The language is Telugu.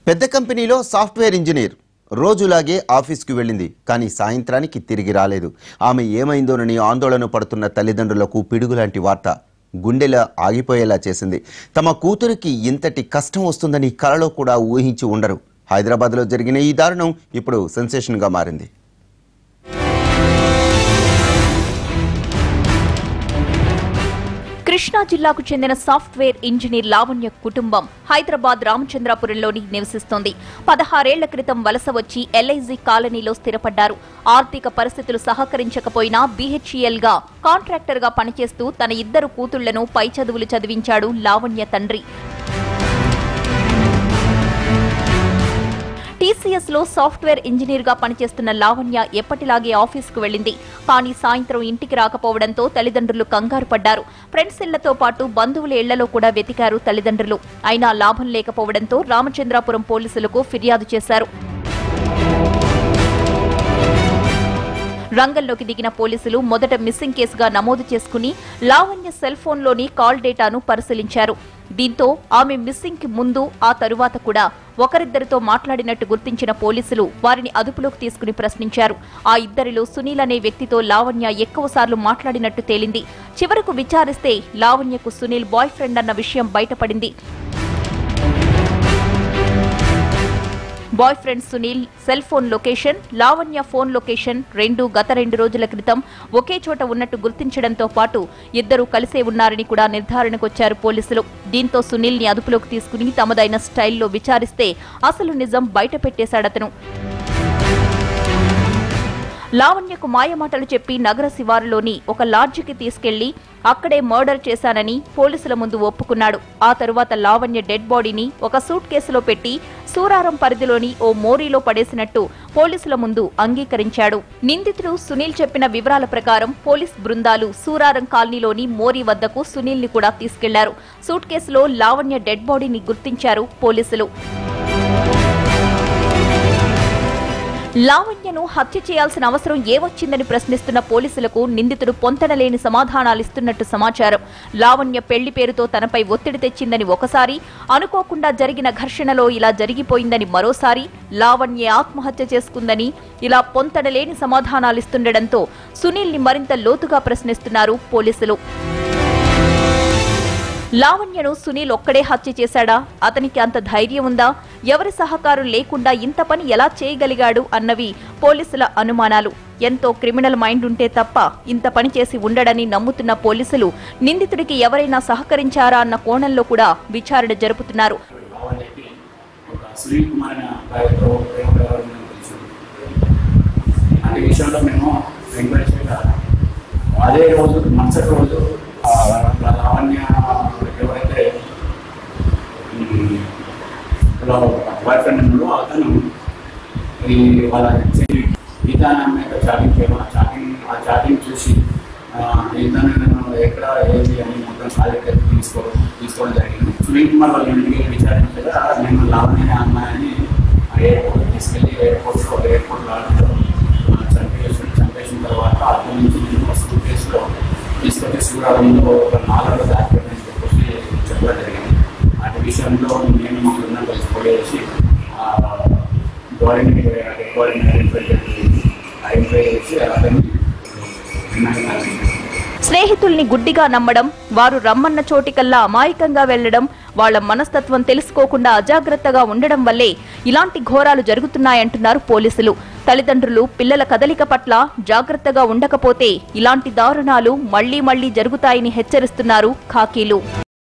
పెద్ద కంపెనీలో సాఫ్ట్వేర్ ఇంజనీర్ రోజులాగే ఆఫీస్కి వెళ్ళింది. కానీ సాయంత్రానికి తిరిగి రాలేదు. ఆమె ఏమైందోనని ఆందోళన పడుతున్న తల్లిదండ్రులకు పిడుగులాంటి వార్త గుండెలా ఆగిపోయేలా చేసింది. తమ కూతురికి ఇంతటి కష్టం వస్తుందని కలలో కూడా ఊహించి ఉండరు. హైదరాబాద్లో జరిగిన ఈ దారుణం ఇప్పుడు సెన్సేషన్గా మారింది. కృష్ణా జిల్లాకు చెందిన సాఫ్ట్వేర్ ఇంజనీర్ లావణ్య కుటుంబం హైదరాబాద్ రామచంద్రాపురంలోని నివసిస్తోంది. 16 ఏళ్ల క్రితం వలస వచ్చి LIG కాలనీలో స్థిరపడ్డారు. ఆర్థిక పరిస్థితులు సహకరించకపోయినా BHEL గా కాంట్రాక్టర్ గా పనిచేస్తూ తన 2 కూతుళ్లను పై చదువులు చదివించాడు లావణ్య తండ్రి. TCS లో సాఫ్ట్వేర్ ఇంజనీర్ గా పనిచేస్తున్న లావణ్య ఎప్పటిలాగే ఆఫీసుకు వెళ్లింది. కానీ సాయంత్రం ఇంటికి రాకపోవడంతో తల్లిదండ్రులు కంగారు పడ్డారు. ఫ్రెండ్స్ ఇళ్లతో పాటు బంధువుల ఇళ్లలో కూడా వెతికారు తల్లిదండ్రులు. అయినా లాభం లేకపోవడంతో రామచంద్రాపురం పోలీసులకు ఫిర్యాదు చేశారు. రంగంలోకి దిగిన పోలీసులు మొదట మిస్సింగ్ కేసుగా నమోదు చేసుకుని లావణ్య సెల్ ఫోన్లోని కాల్ డేటాను పరిశీలించారు. దీంతో ఆమె మిస్సింగ్ కి ముందు ఆ తరువాత కూడా ఒకరిద్దరితో మాట్లాడినట్టు గుర్తించిన పోలీసులు వారిని అదుపులోకి తీసుకుని ప్రశ్నించారు. ఆ ఇద్దరిలో సునీల్ అనే వ్యక్తితో లావణ్య ఎక్కువసార్లు మాట్లాడినట్టు తేలింది. చివరకు విచారిస్తే లావణ్యకు సునీల్ బాయ్ ఫ్రెండ్ అన్న విషయం బయటపడింది. Boy friend Sunil cell phone location, Lavanya phone location రెండూ గత 2 రోజుల క్రితం ఒకే చోట ఉన్నట్టు గుర్తించడంతో పాటు ఇద్దరూ కలిసే ఉన్నారని కూడా నిర్ధారణకొచ్చారు పోలీసులు. దీంతో సునీల్ ని అదుపులోకి తీసుకుని తమదైన స్టైల్లో విచారిస్తే అసలు నిజం బయటపెట్టేశాడతను. లావణ్యకు మాయమాటలు చెప్పి నగర శివారులోని ఒక లాడ్జికి తీసుకెళ్లి అక్కడే మర్డర్ చేశానని పోలీసుల ముందు ఒప్పుకున్నాడు. ఆ తరువాత లావణ్య డెడ్ బాడీని ఒక సూట్ కేసులో పెట్టి సూరారం పరిధిలోని ఓ మోరీలో పడేసినట్టు పోలీసుల ముందు అంగీకరించాడు. నిందితుడు సునీల్ చెప్పిన వివరాల ప్రకారం పోలీస్ బృందాలు సూరారం కాలనీలోని మోరీ వద్దకు సునీల్ ని కూడా తీసుకెళ్లారు. సూట్ కేసులో లావణ్య డెడ్ బాడీని గుర్తించారు పోలీసులు. లావణ్యను హత్య చేయాల్సిన అవసరం ఏవొచ్చిందని ప్రశ్నిస్తున్న పోలీసులకు నిందితుడు పొంతనలేని సమాధానాలిస్తున్నట్టు సమాచారం. లావణ్య పెళ్లి పేరుతో తనపై ఒత్తిడి తెచ్చిందని ఒకసారి, అనుకోకుండా జరిగిన ఘర్షణలో ఇలా జరిగిపోయిందని మరోసారి, లావణ్య ఆత్మహత్య చేసుకుందని ఇలా పొంతనలేని సమాధానాలిస్తుండటంతో సునీల్ ని మరింత లోతుగా ప్రశ్నిస్తున్నారు పోలీసులు. లావణ్యను సునీల్ ఒక్కడే హత్య చేశాడా? అతనికి అంత ధైర్యం ఉందా? ఎవరి సహకారం లేకుండా ఇంత పని ఎలా చేయగలిగాడు అన్నవి పోలీసుల అనుమానాలు. ఎంతో క్రిమినల్ మైండ్ ఉంటే తప్ప ఇంత పని చేసి ఉండడని నమ్ముతున్న పోలీసులు నిందితుడికి ఎవరైనా సహకరించారా అన్న కోణంలో కూడా విచారణ జరుపుతున్నారు. అదే రోజు మరుసటి రోజు లావణ్య ఎవరైతే బాయ్ ఫ్రెండ్ ఉన్నాడో అతను వాళ్ళ ఈతాన్ని చాటింగ్ చాటింగ్ చూసి ఈతను ఎక్కడ ఏది అని మొత్తం కాలేజీ తీసుకోవడం జరిగింది. సునీల్ కుమార్ వాళ్ళ ఇంటికి విచారించగా నేను లావణ్య అమ్మాయిని ఎయిర్పోర్ట్ తీసుకెళ్ళి ఎయిర్పోర్ట్లో చంపేసిన తర్వాత అక్కడి నుంచి నేను సూట్ కేసులో తీసుకొచ్చి సూరారంలో ఒక 4 దాచిపెట్టని చెప్పేసి చెప్పడం జరిగింది. అటు విషయంలో నేను మా బృందం కలిసిపోయేసి ఐడెంటిఫై చేసి అతన్ని స్నేహితుల్ని గుడ్డిగా నమ్మడం, వారు రమ్మన్న చోటికల్లా అమాయకంగా వెళ్లడం, వాళ్ల మనస్తత్వం తెలుసుకోకుండా అజాగ్రత్తగా ఉండడం వల్లే ఇలాంటి ఘోరాలు జరుగుతున్నాయంటున్నారు పోలీసులు. తల్లిదండ్రులు పిల్లల కదలిక పట్ల జాగ్రత్తగా ఉండకపోతే ఇలాంటి దారుణాలు మళ్లీ జరుగుతాయని హెచ్చరిస్తున్నారు ఖాకీలు.